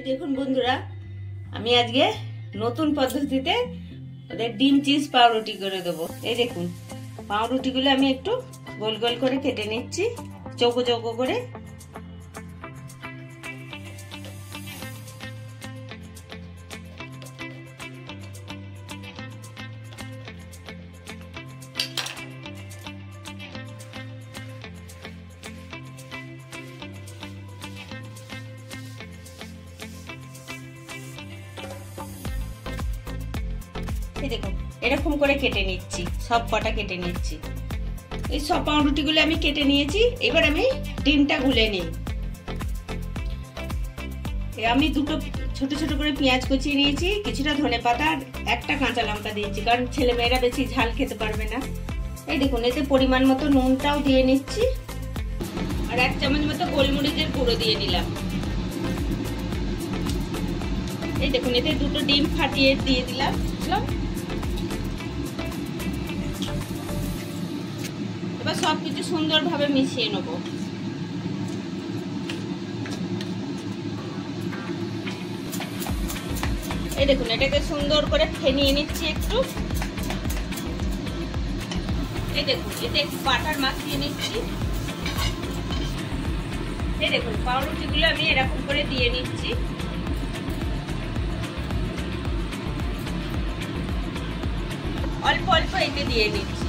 এই দেখুন বন্ধুরা, আমি আজকে নতুন পদ্ধতিতে ওদের ডিম চিজ পাউরুটি করে দেবো। এই দেখুন, পাউরুটিগুলো আমি একটু গোল গোল করে কেটে নিচ্ছি, চৌকো চৌকো করে। দেখুন এরকম করে কেটে নিচ্ছি, সব কটা কেটে নিচ্ছি। এই সব পাউরুটিগুলো আমি কেটে নিয়েছি। এবার আমি ডিমটা গুলে নিই। আমি দুটো ছোট ছোট করে পেঁয়াজ কুচিয়ে নিয়েছি, কিছুটা ধনেপাতা আর একটা কাঁচা লঙ্কা দিয়েছি, কারণ ছেলে মেয়েরা বেশি ঝাল খেতে পারবে না। এই দেখুন, এতে পরিমাণ মতো নুনটাও দিয়ে নিচ্ছি, আর 1 চামচ মতো গোলমরিচের গুঁড়ো দিয়ে নিলাম। এই দেখুন, এতে দুটো ডিম ফাটিয়ে দিয়ে দিলাম। এবার সবকিছু সুন্দরভাবে মিশিয়ে নেব। এই দেখুন, এটাকে সুন্দর করে ফেনিয়ে নিচ্ছি একটু। এই দেখুন, এতে একটু বাটার মাখিয়ে নিচ্ছি। এই দেখুন, পাউরুটিগুলো আমি এরকম করে দিয়ে নিচ্ছি। অল্প অল্প এতে দিয়ে নিচ্ছি।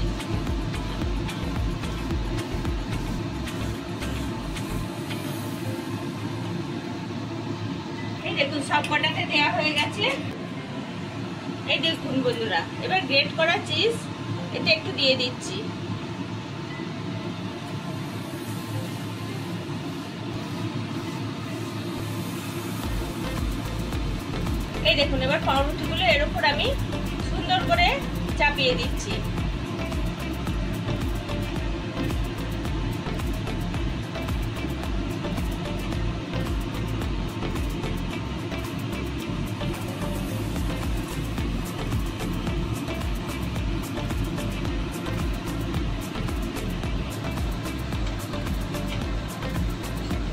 এই দেখুন, সব কটাতে দেওয়া হয়ে গেছে। এই দেখুন বন্ধুরা, এবার গ্রেট করা চিজ এতে একটু দিয়ে দিচ্ছি। এই দেখুন, এবার পাউরুটিগুলো এর উপর আমি সুন্দর করে চাপিয়ে দিচ্ছি।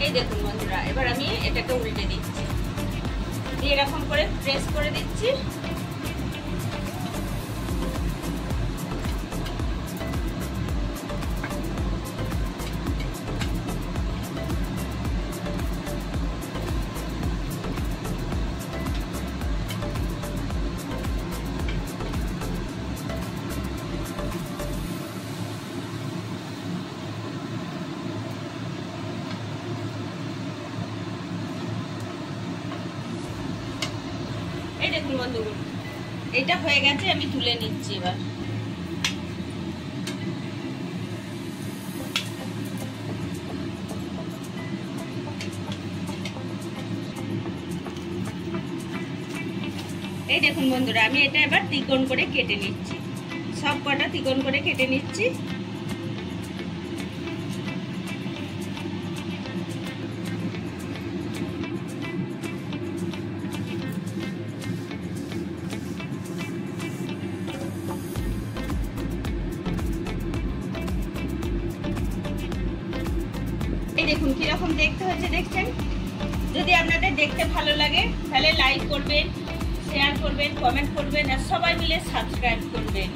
এই দেখুন বন্ধুরা, এবার আমি এটাকে উল্টে দিচ্ছি, দিয়ে এরকম করে প্রেস করে দিচ্ছি। এই দেখুন বন্ধুগণ, এটা হয়ে গেছে, আমি তুলে নিচ্ছি। এবার এই দেখুন বন্ধুরা, আমি এটা এবার তিকোণ করে কেটে নিচ্ছি, সব কটা তিকোণ করে কেটে নিচ্ছি। এই দেখুন কিরকম দেখতে হচ্ছে, দেখছেন? যদি আপনাদের দেখতে ভালো লাগে তাহলে লাইক করবেন, শেয়ার করবেন, কমেন্ট করবেন, আর সবাই মিলে সাবস্ক্রাইব করবেন।